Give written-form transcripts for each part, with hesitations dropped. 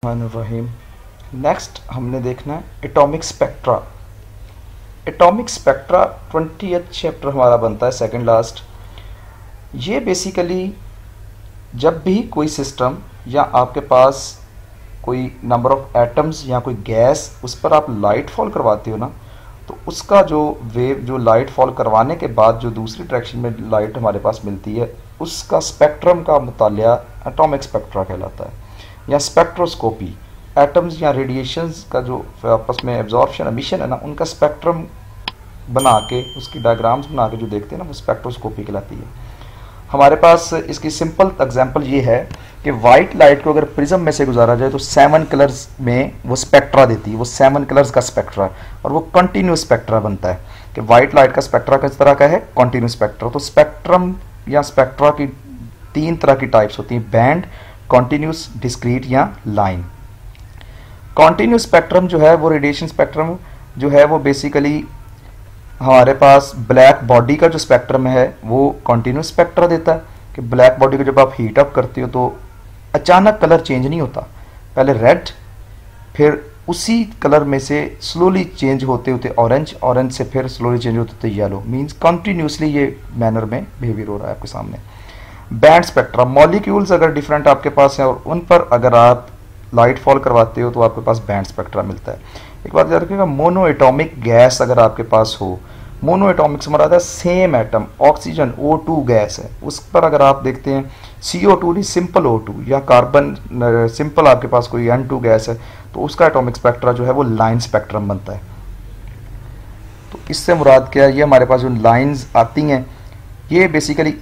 रहीम। Next हमने देखना है atomic spectra. Atomic spectra 20th chapter हमारा बनता है, सेकंड लास्ट। ये बेसिकली जब भी कोई सिस्टम या आपके पास कोई नंबर ऑफ एटम्स या कोई गैस उस पर आप लाइट फॉल करवाते हो ना, तो उसका जो वेव जो लाइट फॉल करवाने के बाद जो दूसरी डायरेक्शन में लाइट हमारे पास मिलती है, उसका स्पेक्ट्रम का मुतालिया एटॉमिक स्पेक्ट्रा कहलाता है। या स्पेक्ट्रोस्कोपी, एटम्स या रेडिएशंस का जो आपस में एब्जॉर्प्शन एमिशन है ना, उनका स्पेक्ट्रम बना के उसकी डायग्राम्स बना के जो देखते हैं ना, वो स्पेक्ट्रोस्कोपी कहलाती है। हमारे पास इसकी सिंपल एग्जांपल ये है कि वाइट लाइट को अगर प्रिज्म में से गुजारा जाए तो 7 कलर्स में वो स्पेक्ट्रा देती है। वो 7 कलर्स का स्पेक्ट्रा और वो कंटिन्यूस स्पेक्ट्रा बनता है कि वाइट लाइट का स्पेक्ट्रा किस तरह का है, कंटिन्यूस स्पेक्ट्रा। तो स्पेक्ट्रम या स्पेक्ट्रा की 3 तरह की टाइप्स होती हैं, बैंड, कॉन्टिन्यूस, डिस्क्रीट या लाइन। कॉन्टिन्यूस स्पेक्ट्रम जो है वो रेडिएशन स्पेक्ट्रम जो है वो बेसिकली हमारे पास ब्लैक बॉडी का जो स्पेक्ट्रम है वो कॉन्टिन्यूस स्पेक्ट्रा देता है कि ब्लैक बॉडी को जब आप हीट अप करते हो तो अचानक कलर चेंज नहीं होता, पहले रेड, फिर उसी कलर में से स्लोली चेंज होते होते ऑरेंज, ऑरेंज से फिर स्लोली चेंज होते होते येलो। मीन्स कंटिन्यूसली ये मैनर में बिहेवियर हो रहा है आपके सामने। बैंड स्पेक्ट्रा, मॉलिक्यूल्स अगर डिफरेंट आपके पास हैं और उन पर अगर आप लाइट फॉल करवाते हो तो आपके पास बैंड स्पेक्ट्रा मिलता है। एक बात याद रखिएगा, मोनो एटॉमिक गैस अगर आपके पास हो, मोनो एटॉमिक से मराद है same atom, oxygen O2 gas है, उस पर अगर आप देखते हैं CO2 नहीं सिंपल O2 या कार्बन सिंपल आपके पास कोई N2 गैस है, तो उसका एटॉमिक स्पेक्ट्रा जो है वो लाइन स्पेक्ट्रम बनता है। तो इससे मुराद क्या है, ये हमारे पास जो लाइंस आती हैं ये बेसिकली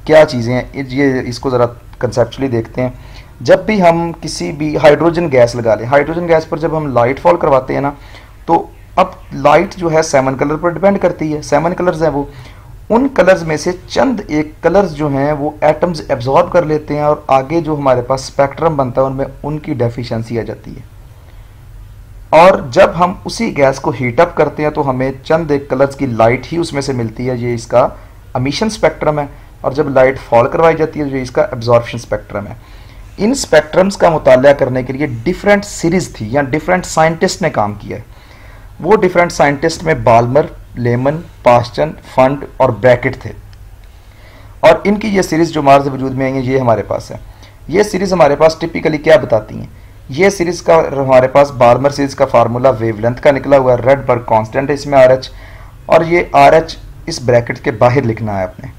क्या चीज़ें हैं, ये इसको ज़रा कंसेप्चुअली देखते हैं। जब भी हम किसी भी हाइड्रोजन गैस लगा लें, हाइड्रोजन गैस पर जब हम लाइट फॉल करवाते हैं ना, तो अब लाइट जो है 7 कलर पर डिपेंड करती है। 7 कलर्स हैं वो, उन कलर्स में से चंद एक कलर्स जो हैं वो एटम्स एब्जॉर्ब कर लेते हैं और आगे जो हमारे पास स्पेक्ट्रम बनता है उनमें उनकी डेफिशिएंसी आ जाती है। और जब हम उसी गैस को हीट अप करते हैं तो हमें चंद एक कलर्स की लाइट ही उसमें से मिलती है, ये इसका एमिशन स्पेक्ट्रम है। और जब लाइट फॉल करवाई जाती है जो इसका एब्जॉर्प्शन स्पेक्ट्रम है। इन स्पेक्ट्रम्स का मुताला करने के लिए डिफरेंट सीरीज थी या डिफरेंट साइंटिस्ट ने काम किया है। वो डिफरेंट साइंटिस्ट में बाल्मर, लेमन, पास्चन, फंड और ब्रैकेट थे। और इनकी ये सीरीज जो हमारे वजूद में आई है ये हमारे पास है। ये सीरीज हमारे पास टिपिकली क्या बताती हैं, ये सीरीज का हमारे पास बाल्मर सीरीज का फार्मूला वेवलेंथ का निकला हुआ है, रेडबर्ग कांस्टेंट है इसमें RH, और ये RH इस ब्रैकेट के बाहर लिखना है आपने।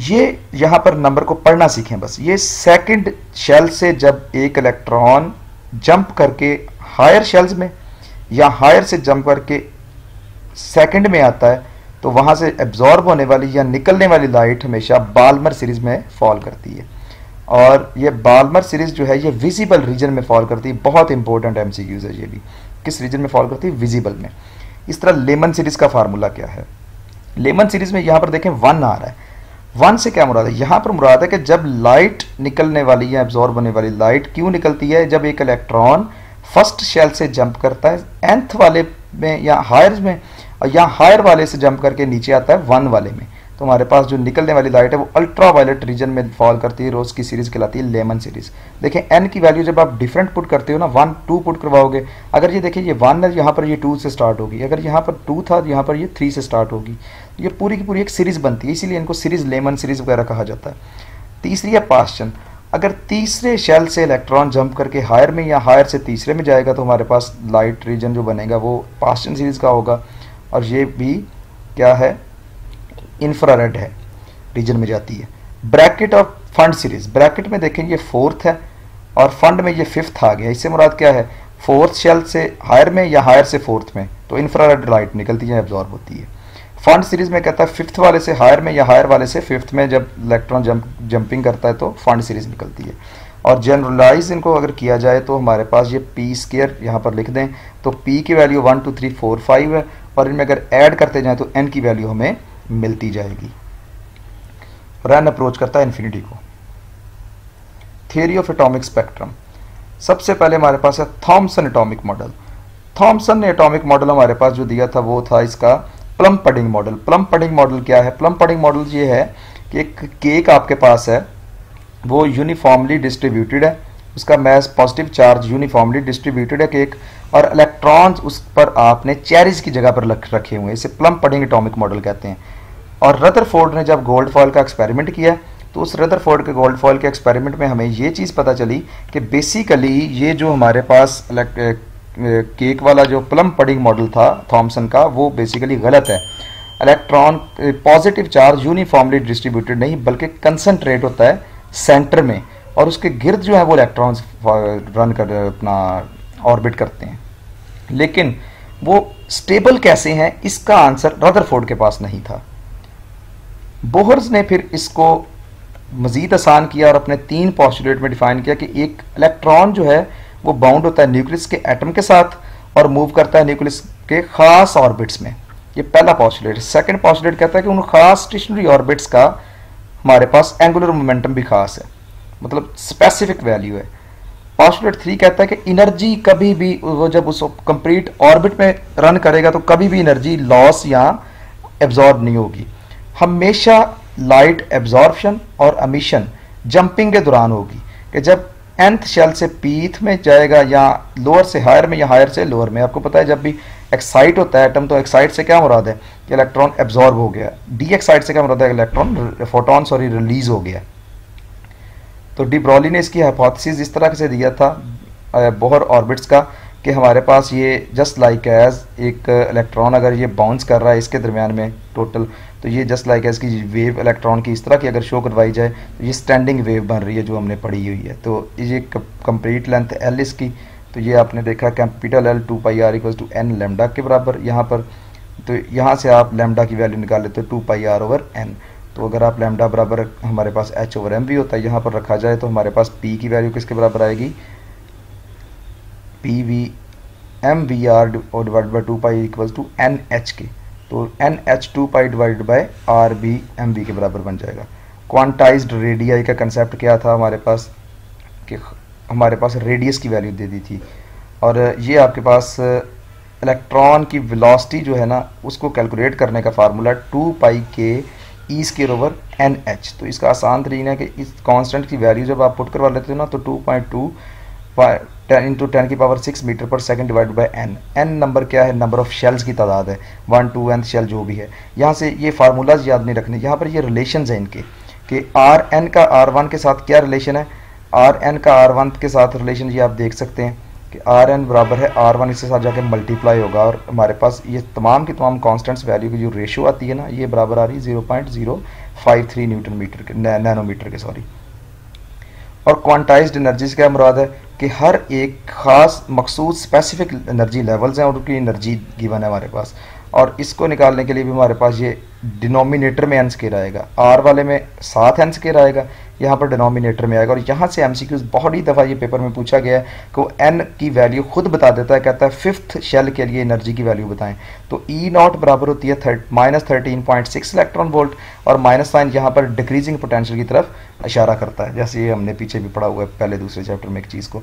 ये यहाँ पर नंबर को पढ़ना सीखें बस। ये सेकंड शेल से जब एक इलेक्ट्रॉन जंप करके हायर शेल्स में या हायर से जंप करके सेकंड में आता है तो वहाँ से एब्जॉर्ब होने वाली या निकलने वाली लाइट हमेशा बाल्मर सीरीज में फॉल करती है। और ये बाल्मर सीरीज जो है ये विजिबल रीजन में फॉल करती है। बहुत इंपॉर्टेंट MCQs है ये भी, किस रीजन में फॉल करती है, विजिबल में। इस तरह लेमन सीरीज का फार्मूला क्या है, लेमन सीरीज में यहाँ पर देखें 1 आ रहा है। 1 से क्या मुराद है, यहाँ पर मुराद है कि जब लाइट निकलने वाली या एब्जॉर्ब होने वाली लाइट क्यों निकलती है, जब एक इलेक्ट्रॉन फर्स्ट शेल से जंप करता है nth वाले में या हायर में, या हायर वाले से जंप करके नीचे आता है 1 वाले में, तो हमारे पास जो निकलने वाली लाइट है वो अल्ट्रा वायलेट रीजन में फॉल करती है। रोज की सीरीज कहलाती है लेमन सीरीज। देखें n की वैल्यू जब आप डिफरेंट पुट करते हो ना, 1 2 पुट करवाओगे, अगर ये देखिए ये 1 है, यहाँ पर ये 2 से स्टार्ट होगी, अगर यहाँ पर 2 था यहाँ पर ये 3 से स्टार्ट होगी। ये पूरी की पूरी एक सीरीज बनती है, इसीलिए इनको सीरीज लेमन सीरीज वगैरह कहा जाता है। तीसरी है पास्चन, अगर तीसरे शेल से इलेक्ट्रॉन जंप करके हायर में या हायर से तीसरे में जाएगा तो हमारे पास लाइट रीजन जो बनेगा वो पास्चन सीरीज का होगा। और ये भी क्या है, इंफ्रारेड है, रीजन में जाती है। ब्रैकेट और फंड सीरीज, ब्रैकेट में देखें ये 4th है और फंड में ये 5th आ गया। इससे मुराद क्या है, 4th शेल से हायर में या हायर से 4th में, तो इंफ्रारेड लाइट निकलती है, एब्जॉर्ब होती है। फंड सीरीज में कहता है 5th वाले से हायर में या हायर वाले से 5th में जब इलेक्ट्रॉन जंपिंग करता है तो फंड सीरीज निकलती है। और जनरलाइज इनको अगर किया जाए तो हमारे पास ये p² यहाँ पर लिख दें तो p की वैल्यू 1 2 3 4 5 है, और इनमें अगर ऐड करते जाएं तो n की वैल्यू हमें मिलती जाएगी। रैन अप्रोच करता है इन्फिनिटी को। थियरी ऑफ एटॉमिक स्पेक्ट्रम, सबसे पहले हमारे पास है थॉमसन एटॉमिक मॉडल। थॉमसन ने एटॉमिक मॉडल हमारे पास जो दिया था वो था इसका plum pudding model. Plum pudding model क्या है, प्लम पडिंग मॉडल ये है कि एक केक आपके पास है, वो यूनिफॉर्मली डिस्ट्रीब्यूटेड है, उसका mass positive charge uniformly distributed है केक, और इलेक्ट्रॉन्स उस पर आपने चेरीज की जगह पर रखे हुए हैं। इसे प्लम पडिंग एटॉमिक मॉडल कहते हैं। और रदरफोर्ड ने जब गोल्ड फॉयल का एक्सपेरिमेंट किया तो उस रदरफोर्ड के गोल्ड फॉयल के एक्सपेरिमेंट में हमें ये चीज़ पता चली कि बेसिकली ये जो हमारे पास केक वाला जो प्लम पडिंग मॉडल था थॉमसन का, वो बेसिकली गलत है। Electron positive charge uniformly distributed नहीं बल्कि कंसंट्रेट होता है सेंटर में, और उसके गिर्द जो है वो इलेक्ट्रॉन्स रन कर अपना ऑर्बिट करते हैं। लेकिन वो स्टेबल कैसे हैं, इसका आंसर रदरफोर्ड के पास नहीं था। बोहर्स ने फिर इसको मज़ीद आसान किया और अपने 3 पोस्टुलेट में डिफाइन किया कि एक इलेक्ट्रॉन जो है वो बाउंड होता है न्यूक्लियस के एटम के साथ और मूव करता है न्यूक्लियस के खास ऑर्बिट्स में। ये पहला पोस्टुलेट। सेकंड पोस्टुलेट कहता है कि उन खास स्टेशनरी ऑर्बिट्स का हमारे पास एंगुलर मोमेंटम भी खास है, मतलब स्पेसिफिक वैल्यू है। पोस्टुलेट 3 कहता है कि एनर्जी कभी भी वो जब उस कंप्लीट ऑर्बिट में रन करेगा तो कभी भी एनर्जी लॉस या एब्जॉर्ब नहीं होगी। हमेशा लाइट एब्जॉर्प्शन और एमिशन जंपिंग के दौरान होगी, कि जब nth शेल से pth में जाएगा या लोअर से हायर में या हायर से लोअर में। आपको पता है जब भी एक्साइट होता है एटम तो एक्साइट से क्या मुराद है कि इलेक्ट्रॉन एब्जॉर्ब हो गया, डी एक्साइट से क्या मुराद है इलेक्ट्रॉन फोटोन रिलीज हो गया। तो डी ब्रॉली ने इसकी हाइपोथेसिस इस तरह से दिया था बोहर ऑर्बिट्स का कि हमारे पास ये जस्ट लाइक एज एक इलेक्ट्रॉन अगर ये बाउंस कर रहा है इसके दरमियान में टोटल, तो ये जस्ट लाइक एज की वेव इलेक्ट्रॉन की इस तरह की अगर शो करवाई जाए तो ये स्टैंडिंग वेव बन रही है जो हमने पढ़ी हुई है। तो ये कंप्लीट लेंथ एल इसकी, तो ये आपने देखा capital L 2 pi R equal to N lambda के बराबर यहाँ पर। तो यहाँ से आप लेमडा की वैल्यू निकाल लेते हो 2 पाई आर ओवर एन। तो अगर आप लेमडा बराबर हमारे पास एच ओवर एम भी होता है यहाँ पर रखा जाए तो हमारे पास पी की वैल्यू किसके बराबर आएगी, P V M V R divide by 2 pi equal to N H के। तो N H 2 pi divide by R B M B के बराबर बन जाएगा। क्वांटाइज्ड रेडियाई का कंसेप्ट क्या था हमारे पास, कि हमारे पास रेडियस की वैल्यू दे दी थी, और ये आपके पास इलेक्ट्रॉन की वेलोसिटी जो है ना उसको कैलकुलेट करने का फार्मूला 2 पाई के E square over N H. तो इसका आसान तरीका है कि इस कांस्टेंट की वैल्यू जब आप पुट करवा लेते हो ना तो 2.2 इंटू 10 की power 6 metre per second divide by N. N number क्या है, नंबर ऑफ शेल्स की तादाद है, 1 2 nth शेल जो भी है। यहाँ से ये फार्मूलाज याद नहीं रखने, यहाँ पर ये रिलेशंस हैं इनके कि आर एन का आर वन के साथ क्या रिलेशन है, आर एन का आर वन के साथ रिलेशन ये आप देख सकते हैं कि आर एन बराबर है आर वन, इसके साथ जाके मल्टीप्लाई होगा और हमारे पास ये तमाम की तमाम कॉन्स्टेंट्स वैल्यू की जो रेशो आती है ना ये बराबर आ रही है 0.053 न्यूटन मीटर के नैनोमीटर के सॉरी। और क्वांटाइज्ड एनर्जी से क्या मुराद है कि हर एक खास मखसूस स्पेसिफिक एनर्जी लेवल्स हैं और उनकी एनर्जी गिवन है हमारे पास, और इसको निकालने के लिए भी हमारे पास ये डिनोमिनेटर में एन स्क्वायर आएगा, आर वाले में 7 एन स्क्वायर आएगा, यहाँ पर डिनोमिनेटर में आएगा। और यहाँ से एमसीक्यूज बहुत ही दफ़ा ये पेपर में पूछा गया है कि वो एन की वैल्यू खुद बता देता है, कहता है 5th शेल के लिए एनर्जी की वैल्यू बताएं। तो ई नॉट बराबर होती है -13.6 इलेक्ट्रॉन वोल्ट, और माइनस साइन यहाँ पर डिक्रीजिंग पोटेंशियल की तरफ इशारा करता है, जैसे ये हमने पीछे भी पढ़ा हुआ है पहले दूसरे चैप्टर में एक चीज़ को।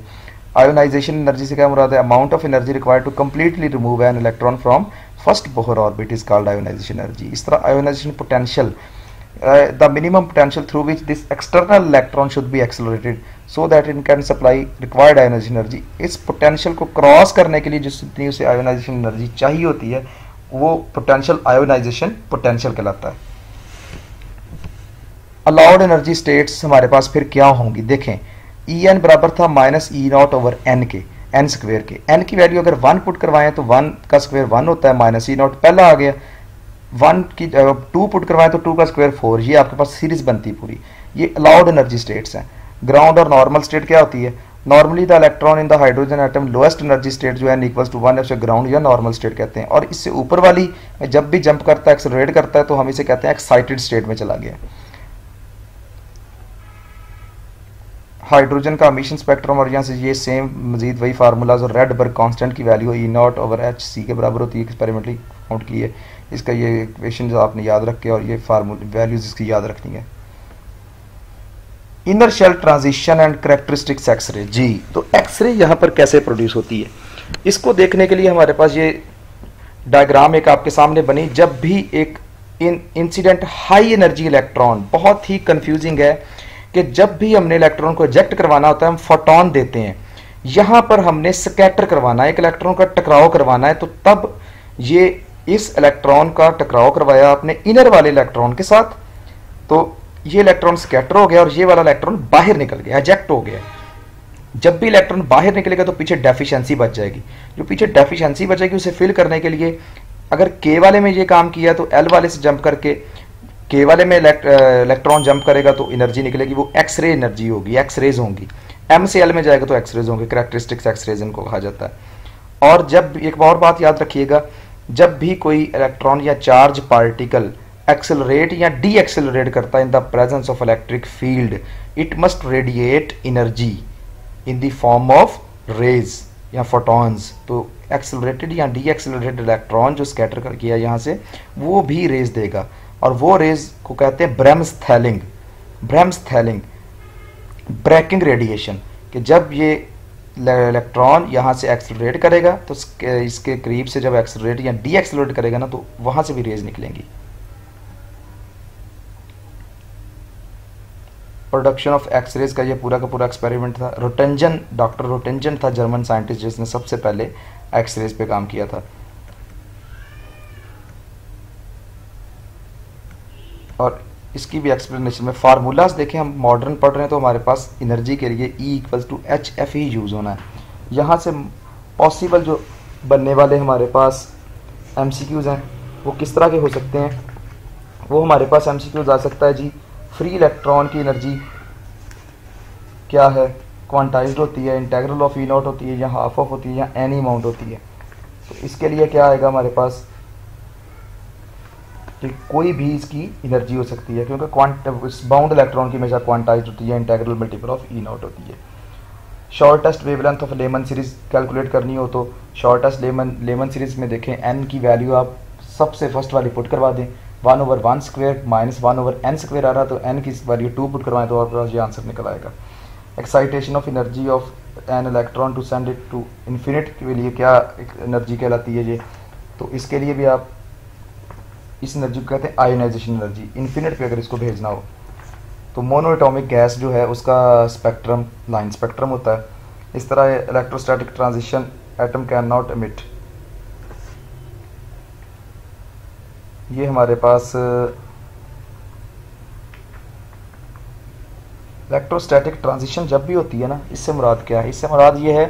आयोनाइजेशन एनर्जी से क्या मुराद है, amount of energy required to completely remove an electron from first Bohr orbit is called ionisation energy. इस तरह ionisation potential the minimum potential through which this external electron should be accelerated so that it can supply required ionization energy। इस potential को cross करने के लिए जितनी उसे ionisation energy चाहिए होती है वो पोटेंशियल आयोनाइजेशन पोटेंशियल कहलाता है। अलाउड एनर्जी स्टेट्स हमारे पास फिर क्या होंगी, देखें ई एन बराबर था -E नॉट ओवर एन के, एन स्क्वेयर के। एन की वैल्यू अगर 1 पुट करवाएं तो 1 का स्क्वेयर 1 होता है, -E नॉट पहला आ गया। 1 की 2 पुट करवाएं तो 2 का स्क्वायर 4, ये आपके पास सीरीज बनती है पूरी। ये अलाउड एनर्जी स्टेट्स हैं। ग्राउंड और नॉर्मल स्टेट क्या होती है, normally the electron in the hydrogen atom lowest energy state जो है इक्वल्स टू 1 है, ग्राउंड या नॉर्मल स्टेट कहते हैं। और इससे ऊपर वाली जब भी जंप करता है एक्सेलरेट करता है तो हम इसे कहते हैं एक्साइटेड स्टेट में चला गया। हाइड्रोजन का एमिशन स्पेक्ट्रम, और यहाँ से ये सेम मजीद वही फार्मूलाज, और रेड बर्ग कांस्टेंट की value E naught over H C के बराबर होती है, एक्सपेरिमेंटली काउंट की है। इसका ये इक्वेशन जो आपने याद रखे और ये फार्मूला वैल्यूज इसकी याद रखनी है। Inner shell transition and characteristics X-ray. जी, तो एक्सरे यहाँ पर कैसे प्रोड्यूस होती है इसको देखने के लिए हमारे पास ये डायग्राम एक आपके सामने बनी। जब भी एक इंसिडेंट हाई एनर्जी इलेक्ट्रॉन, बहुत ही कंफ्यूजिंग है कि जब भी हमने इलेक्ट्रॉन को इजेक्ट करवाना होता है हम फोटोन देते हैं, यहां पर हमने स्कैटर करवाना है, एक इलेक्ट्रॉन का टकराव करवाना है, तो तब ये इस इलेक्ट्रॉन का टकराव करवाया आपने इनर वाले इलेक्ट्रॉन के साथ, तो ये इलेक्ट्रॉन स्कैटर हो गया और ये वाला इलेक्ट्रॉन बाहर निकल गया, इजेक्ट हो गया। जब भी इलेक्ट्रॉन बाहर निकलेगा तो पीछे डेफिशिएंसी बच जाएगी, जो पीछे डेफिशिएंसी बचेगी उसे फिल करने के लिए अगर के वाले में ये काम किया तो एल वाले से जंप करके के वाले में इलेक्ट्रॉन जंप करेगा तो एनर्जी निकलेगी, वो एक्सरे एनर्जी होगी, एक्सरेज होंगी। एम से एल में जाएगा तो एक्सरेज होंगे, कैरेक्टरिस्टिक्स एक्सरेज इनको कहा जाता है। और जब एक और बात याद रखिएगा, जब भी कोई इलेक्ट्रॉन या चार्ज पार्टिकल एक्सेलरेट या डी एक्सेलरेट करता है in the presence of electric field, it must radiate energy in the form of rays या फोटॉन्स। तो एक्सेलरेटेड या डी एक्सेलरेटेड इलेक्ट्रॉन जो स्कैटर कर किया यहाँ से, वो भी रेज देगा, और वो रेज को कहते हैं ब्रेमस्थेलिंग। ब्रेमस्थेलिंग ब्रेकिंग रेडिएशन, कि जब ये इलेक्ट्रॉन यहाँ से एक्सेलरेट करेगा तो इसके करीब से जब एक्सेलरेट या डी एक्सेलरेट करेगा ना, तो वहां से भी रेज निकलेंगी। प्रोडक्शन ऑफ एक्सरेज का ये पूरा का पूरा एक्सपेरिमेंट था। रोटेंजन, डॉक्टर रोटेंजन था जर्मन साइंटिस्ट जिसने सबसे पहले एक्सरेज पे काम किया था। और इसकी भी एक्सप्लेनेशन में फार्मूलाज देखें, हम मॉडर्न पढ़ रहे हैं तो हमारे पास एनर्जी के लिए E=hf ही यूज होना है। यहाँ से पॉसिबल जो बनने वाले हमारे पास MCQs हैं वो किस तरह के हो सकते हैं, वो हमारे पास MCQs आ सकता है जी। फ्री इलेक्ट्रॉन की एनर्जी क्या है, क्वांटाइज्ड होती है, इंटेग्रल ऑफ E0 होती है, या हाफ ऑफ होती है, या एनी अमाउंट होती है। तो इसके लिए क्या आएगा हमारे पास कि कोई भी इसकी एनर्जी हो सकती है, क्योंकि बाउंड इलेक्ट्रॉन की हमेशा क्वांटाइज्ड होती है, इंटेग्रल मल्टीपल ऑफ E0 होती है। Shortest wavelength of Lyman series calculate करनी हो तो शॉर्टेस्ट लेमन सीरीज में देखें n की वैल्यू आप सबसे फर्स्ट वाली पुट करवा दें, 1/1² माइनस 1/n² आ रहा तो n की वैल्यू 2 पुट करवाएं तो आपके पास ये आंसर निकल आएगा। Excitation of energy of an electron to send it to infinite के लिए क्या एनर्जी कहलाती है ये, तो इसके लिए भी आप इस एनर्जी को कहते हैं आयोनाइजेशन एनर्जी, इन्फिनिट पे अगर इसको भेजना हो। तो मोनोएटॉमिक गैस जो है उसका स्पेक्ट्रम लाइन स्पेक्ट्रम होता है। इस तरह electrostatic transition atom can not emit, ये हमारे पास इलेक्ट्रोस्टैटिक ट्रांजिशन जब भी होती है ना, इससे मुराद क्या है, इससे मुराद ये है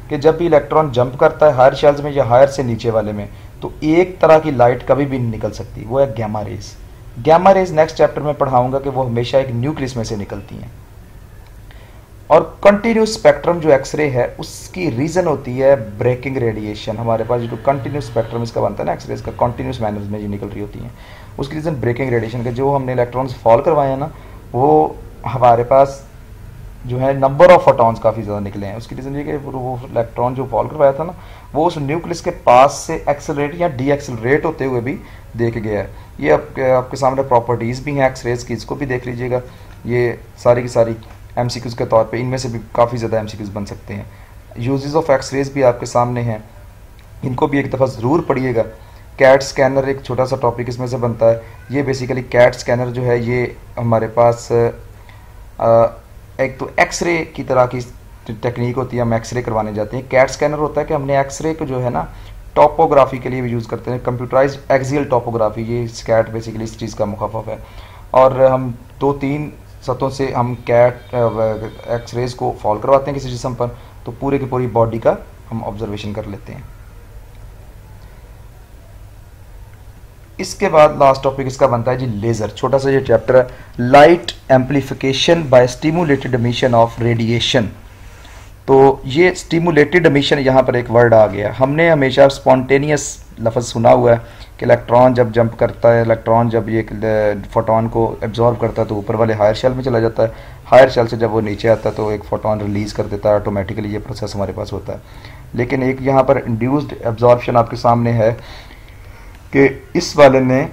कि जब भी इलेक्ट्रॉन जंप करता है हायर शेल्स में या हायर से नीचे वाले में, तो एक तरह की लाइट कभी भी नहीं निकल सकती, वो है gamma rays. Gamma rays next chapter में पढ़ाऊंगा कि वो हमेशा एक न्यूक्लियस में से निकलती हैं। और कंटिन्यूस स्पेक्ट्रम जो एक्सरे है उसकी रीजन होती है ब्रेकिंग रेडिएशन। हमारे पास जो कंटिन्यूस स्पेक्ट्रम इसका बनता है ना एक्सरे का, कंटिन्यूस मैनर में जो निकल रही होती हैं, उसकी रीजन ब्रेकिंग रेडिएशन के जो हमने इलेक्ट्रॉन्स फॉल करवाए हैं ना, वो हमारे पास जो है नंबर ऑफ फोटॉन्स काफ़ी ज़्यादा निकले हैं। उसकी रीज़न ये कि वो इलेक्ट्रॉन जो फॉल करवाया था ना, वो उस न्यूक्लियस के पास से एक्सेलरेट या डी एक्सेलरेट होते हुए भी देख गया है। ये आपके सामने प्रॉपर्टीज़ भी हैं एक्सरेज की, इसको भी देख लीजिएगा। ये सारी की सारी MCQs के तौर पे इनमें से भी काफ़ी ज़्यादा MCQs बन सकते हैं। यूजेस ऑफ एक्सरेज भी आपके सामने हैं, इनको भी एक दफ़ा ज़रूर पढ़िएगा। कैट स्कैनर एक छोटा सा टॉपिक इसमें से बनता है। ये बेसिकली कैट स्कैनर जो है ये हमारे पास एक तो एक्सरे की तरह की टेक्निक होती है, हम एक्सरे करवाने जाते हैं। कैट स्कैनर होता है कि हमने एक्सरे को जो है ना टॉपोग्राफी के लिए भी यूज़ करते हैं, कंप्यूटराइज्ड एक्सियल टॉपोग्राफी, ये स्कैट बेसिकली इस चीज़ का मुखाफफ है। और हम 2-3 सतहों से हम कैट एक्सरेज को फॉल करवाते हैं किसी जिस्म पर, तो पूरे की पूरी बॉडी का हम ऑब्जर्वेशन कर लेते हैं। इसके बाद लास्ट टॉपिक इसका बनता है जी लेज़र, छोटा सा ये चैप्टर है, light amplification by stimulated emission of radiation. तो ये स्टिमुलेटेड एमिशन यहाँ पर एक वर्ड आ गया। हमने हमेशा स्पॉन्टेनियस लफ्ज़ सुना हुआ है कि इलेक्ट्रॉन जब जंप करता है, इलेक्ट्रॉन जब ये फोटोन को एब्जॉर्ब करता है तो ऊपर वाले हायर शेल में चला जाता है, हायर शेल से जब वो नीचे आता है तो एक फोटोन रिलीज़ कर देता है ऑटोमेटिकली, ये प्रोसेस हमारे पास होता है। लेकिन एक यहाँ पर इंड्यूस्ड एब्जॉर्प्शन आपके सामने है कि इस वाले ने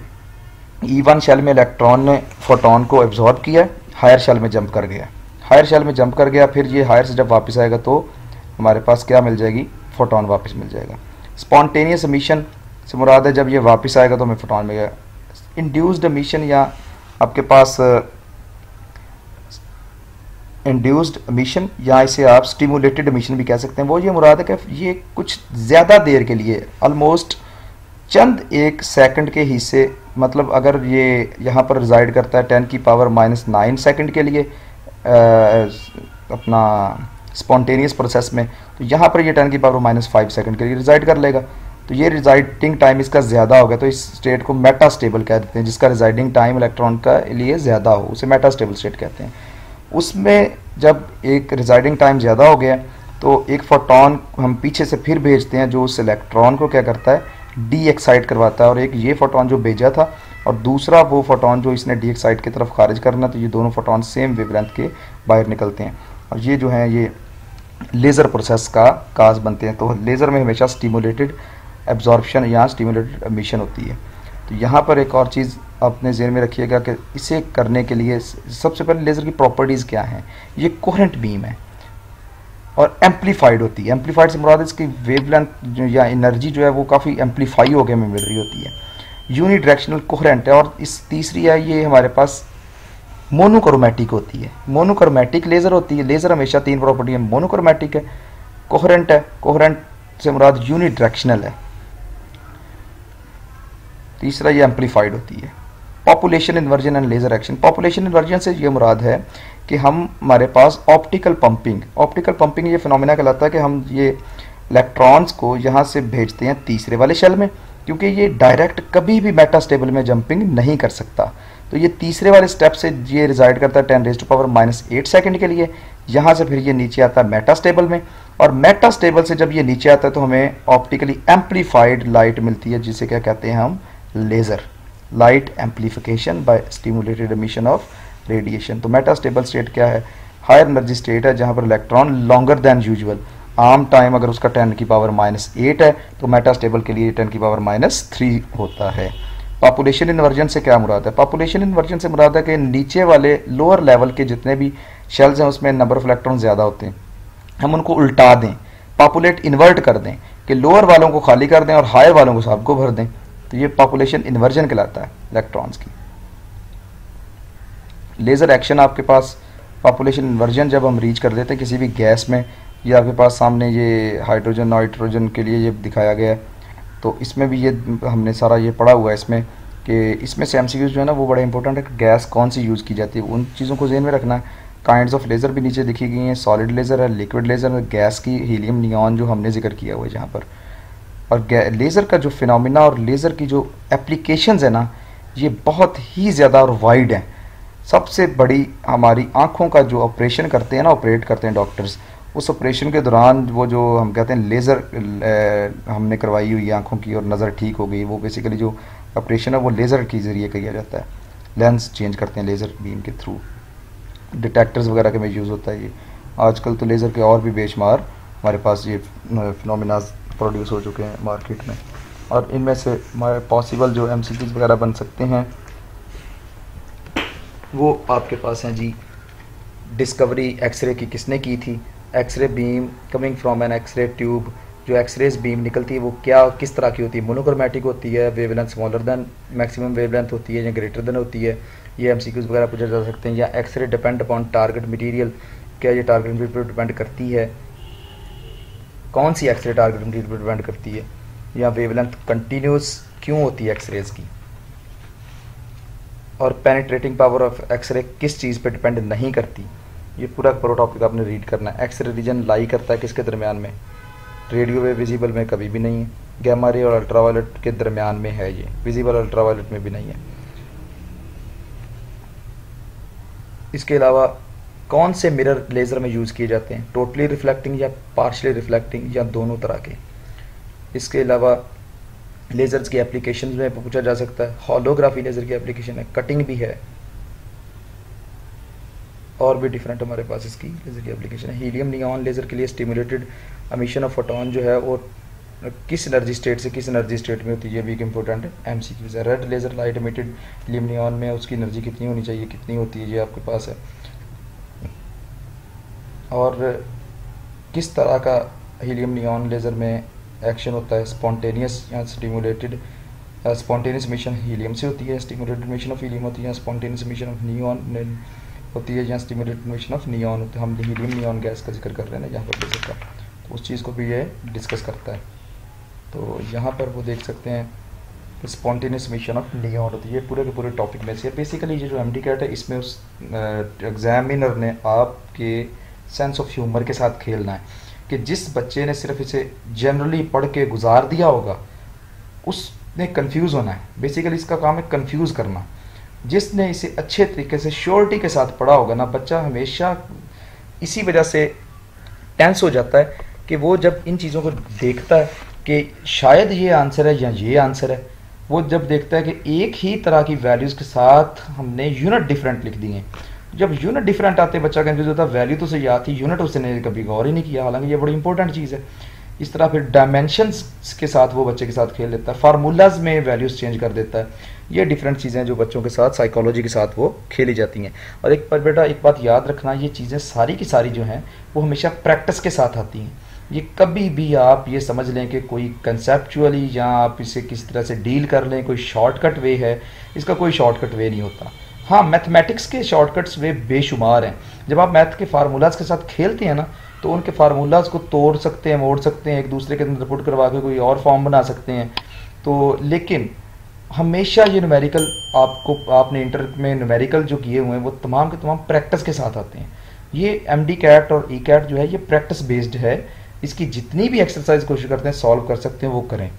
E1 शेल में इलेक्ट्रॉन ने फोटोन को एब्जॉर्ब किया, हायर शेल में जंप कर गया, हायर शेल में जंप कर गया, फिर ये हायर से जब वापस आएगा तो हमारे पास क्या मिल जाएगी, फोटोन वापस मिल जाएगा। स्पॉन्टेनियस एमिशन से मुराद है जब ये वापस आएगा तो हमें फोटोन मिल गया। इंड्यूस्ड एमिशन या आपके पास इंड्यूस्ड एमिशन या इसे आप स्टिमुलेटेड एमिशन भी कह सकते हैं, वो ये मुराद है कि ये कुछ ज़्यादा देर के लिए ऑलमोस्ट चंद एक सेकंड के हिस्से, मतलब अगर ये यहाँ पर रिजाइड करता है 10⁻⁹ सेकंड के लिए अपना स्पॉन्टेनियस प्रोसेस में, तो यहाँ पर ये 10⁻⁵ सेकंड के लिए रिजाइड कर लेगा। तो ये रिजाइडिंग टाइम इसका ज़्यादा हो गया, तो इस स्टेट को मेटा स्टेबल कह देते हैं, जिसका रिजाइडिंग टाइम इलेक्ट्रॉन का लिए ज़्यादा हो, उसे मेटा स्टेबल स्टेट कहते हैं। उसमें जब एक रिजाइडिंग टाइम ज़्यादा हो गया तो एक फोटोन हम पीछे से फिर भेजते हैं, जो उस इलेक्ट्रॉन को क्या करता है, डी एक्साइट करवाता है। और एक ये फोटोन जो भेजा था और दूसरा वो फोटोन जो इसने डी एक्साइट की तरफ खारिज करना, तो ये दोनों फोटोन सेम वेवलेंथ के बाहर निकलते हैं और ये जो है ये लेज़र प्रोसेस का काज बनते हैं। तो लेज़र में हमेशा स्टिमुलेटेड एब्जॉर्प्शन या स्टिमुलेटेड एमिशन होती है। तो यहाँ पर एक और चीज़ अपने ज़हन में रखिएगा कि इसे करने के लिए सबसे पहले लेज़र की प्रॉपर्टीज़ क्या हैं। ये कोहेरेंट बीम है और एम्पलीफाइड होती है। एम्पलीफाइड से मुराद इसकी वेवलेंथ या एनर्जी जो है वो काफ़ी एम्पलीफाई होकर हमें मिल रही होती है। यूनिडायरेक्शनल कोहेरेंट है। और इस तीसरी है, ये हमारे पास मोनोक्रोमैटिक होती है। मोनोक्रोमैटिक लेज़र होती है। लेज़र हमेशा तीन प्रॉपर्टी है, मोनोक्रोमैटिक है, कोहेरेंट है, कोहेरेंट से मुराद यूनिडायरेक्शनल है, तीसरा ये एम्पलीफाइड होती है। Population inversion and laser action. Population inversion से ये मुराद है कि हमारे पास ऑप्टिकल पंपिंग ये फिनोमेना कहलाता है कि हम ये इलेक्ट्रॉन्स को यहाँ से भेजते हैं तीसरे वाले शेल में, क्योंकि ये डायरेक्ट कभी भी मेटा स्टेबल में जंपिंग नहीं कर सकता। तो ये तीसरे वाले स्टेप से ये रिजाइड करता है 10⁻⁸ सेकंड के लिए। यहाँ से फिर ये नीचे आता है मेटा स्टेबल में, और मेटा स्टेबल से जब ये नीचे आता है तो हमें ऑप्टिकली एम्पलीफाइड लाइट मिलती है, जिसे क्या कहते हैं हम, laser light amplification by stimulated emission of radiation. तो मेटा स्टेबल स्टेट क्या है, हायर एनर्जी स्टेट है जहाँ पर इलेक्ट्रॉन लॉन्गर देन यूजुअल, आम टाइम अगर उसका 10⁻⁸ है तो मेटा स्टेबल के लिए 10⁻³ होता है। पॉपुलेशन इन्वर्जन से क्या मुराद है? पॉपुलेशन इन्वर्जन से मुराद है कि नीचे वाले लोअर लेवल के जितने भी शेल्स हैं उसमें नंबर ऑफ इलेक्ट्रॉन ज़्यादा होते हैं, हम उनको उल्टा दें, पॉपुलेट इन्वर्ट कर दें कि लोअर वालों को खाली कर दें और हायर वालों को सबको भर दें। तो ये पॉपुलेशन इन्वर्जन कहलाता है इलेक्ट्रॉन्स की। लेज़र एक्शन आपके पास पॉपुलेशन इन्वर्जन जब हम रीच कर देते हैं किसी भी गैस में, ये आपके पास सामने ये हाइड्रोजन नाइट्रोजन के लिए ये दिखाया गया है, तो इसमें भी ये हमने सारा ये पढ़ा हुआ है इसमें कि इसमें से एमसीक्यूज जो है ना वो बड़े इंपॉर्टेंट है कि गैस कौन सी यूज़ की जाती है, उन चीज़ों को ज़हन में रखना है। काइंड्स ऑफ लेज़र भी नीचे दिखी गई हैं, सॉलिड लेज़र है, लिक्विड लेज़र है, गैस की हीलियम नियॉन जो हमने जिक्र किया हुआ है जहाँ पर। और लेज़र का जो फिनोमिना और लेज़र की जो एप्लीकेशंस है ना ये बहुत ही ज़्यादा और वाइड हैं। सबसे बड़ी हमारी आँखों का जो ऑपरेशन करते हैं ना, ऑपरेट करते हैं डॉक्टर्स, उस ऑपरेशन के दौरान वो जो हम कहते हैं लेज़र हमने करवाई हुई आँखों की और नज़र ठीक हो गई, वो बेसिकली जो ऑपरेशन है वो लेज़र के ज़रिए किया जाता है। लेंस चेंज करते हैं लेज़र बीम के थ्रू, डिटेक्टर्स वगैरह के में यूज़ होता है ये। आजकल तो लेज़र के और भी बेशुमार हमारे पास ये फिनोमिना प्रोड्यूस हो चुके हैं मार्केट में, और इनमें से हमारे पॉसिबल जो एमसीक्यूज वगैरह बन सकते हैं वो आपके पास हैं जी। डिस्कवरी एक्सरे की किसने की थी? X-ray beam coming from an X-ray tube, जो एक्सरेज बीम निकलती है वो क्या किस तरह की होती है? मोनोक्रोमैटिक होती है, wavelength smaller than maximum wavelength होती है या ग्रेटर देन होती है? ये एमसीक्यूज वगैरह पूछे जा सकते हैं। या X-ray depend upon target material, क्या ये टारगेट मटेरियल पर डिपेंड करती है? कौन सी एक्सरे टारगेट मटेरियल पर डिपेंड करती है? या वेवलेंथ कंटिन्यूस क्यों होती है एक्सरेज की? और पेनिट्रेटिंग पावर ऑफ एक्सरे किस चीज़ पे डिपेंड नहीं करती? ये पूरा टॉपिक आपने रीड करना है। एक्सरे रीजन लाई करता है किसके दरमियान में? रेडियो वेव विजिबल में कभी भी नहीं है, गैमा रे और अल्ट्रावायलेट के दरमियान में है, ये विजिबल अल्ट्रावायलेट में भी नहीं है। इसके अलावा कौन से मिरर लेज़र में यूज़ किए जाते हैं? टोटली रिफ्लेक्टिंग या पार्शली रिफ्लेक्टिंग या दोनों तरह के? इसके अलावा लेज़र्स की एप्लीकेशन में पूछा जा सकता है। होलोग्राफी लेज़र की एप्लीकेशन है, कटिंग भी है, और भी डिफरेंट हमारे पास इसकी लेज़र की एप्लीकेशन है। हीलियम नियॉन लेज़र के लिए स्टिमुलेटेड एमिशन ऑफ फोटोन जो है वो किस एनर्जी स्टेट से किस एनर्जी स्टेट में होती है? ये भी एक इंपॉर्टेंट एमसीक्यूज है। Red laser light emitted helium neon में उसकी एनर्जी कितनी होनी चाहिए, कितनी होती है, ये आपके पास है। और किस तरह का हीलियम नियॉन लेज़र में एक्शन होता है? स्पॉन्टेनियस या स्टिमुलेटेड? स्पॉन्टेनियस एमिशन हीलियम से होती है, स्टिमुलेटेड एमिशन ऑफ हीलियम होती है, स्पॉन्टेनियस एमिशन ऑफ नियॉन होती है, यहाँ स्टिमुलेटेड इमिशन ऑफ नियॉन होते हैं, हम हीलियम नियॉन गैस का जिक्र कर रहे हैं ना यहाँ पर बेसिक का, तो उस चीज़ को भी ये डिस्कस करता है। तो यहाँ पर वो देख सकते हैं स्पॉन्टेनियस मिशन ऑफ नियॉन होती है, पूरे के पूरे टॉपिक में से बेसिकली ये जो एमडी कैट है इसमें उस एग्जामिनर ने आपके सेंस ऑफ ह्यूमर के साथ खेलना है कि जिस बच्चे ने सिर्फ इसे जनरली पढ़ के गुजार दिया होगा उसने कंफ्यूज होना है। बेसिकली इसका काम है कंफ्यूज करना। जिसने इसे अच्छे तरीके से श्योरिटी के साथ पढ़ा होगा ना, बच्चा हमेशा इसी वजह से टेंस हो जाता है कि वो जब इन चीज़ों को देखता है कि शायद ये आंसर है या ये आंसर है, वो जब देखता है कि एक ही तरह की वैल्यूज़ के साथ हमने यूनिट डिफरेंट लिख दिए, जब यूनिट डिफरेंट आते हैं बच्चा कंफ्यूज होता है, वैल्यू तो सही आती, यूनिट उसने कभी गौर ही नहीं किया, हालांकि ये बड़ी इंपॉर्टेंट चीज़ है। इस तरह फिर डायमेंशंस के साथ वो बच्चे के साथ खेल लेता है, फार्मूलाज में वैल्यूज़ चेंज कर देता है। ये डिफरेंट चीज़ें जो बच्चों के साथ साइकोलॉजी के साथ वो खेली जाती हैं। और एक पर बेटा एक बात याद रखना, ये चीज़ें सारी की सारी जो हैं वो हमेशा प्रैक्टिस के साथ आती हैं। ये कभी भी आप ये समझ लें कि कोई कंसेप्चुअली या आप इसे किस तरह से डील कर लें कोई शॉर्टकट वे है, इसका कोई शॉर्टकट वे नहीं होता। हाँ, मैथमेटिक्स के शॉर्टकट्स वे बेशुमार हैं। जब आप मैथ के फार्मूलाज के साथ खेलते हैं ना तो उनके फार्मूलाज को तोड़ सकते हैं, मोड़ सकते हैं, एक दूसरे के अंदर पुट करवा के कोई और फॉर्म बना सकते हैं। तो लेकिन हमेशा ये न्यूमेरिकल आपने इंटर में न्यूमेरिकल जो किए हुए हैं वो तमाम के तमाम प्रैक्टिस के साथ आते हैं। ये एमडी कैट और ई कैट जो है ये प्रैक्टिस बेस्ड है। इसकी जितनी भी एक्सरसाइज कोशिश करते हैं सॉल्व कर सकते हैं वो करें।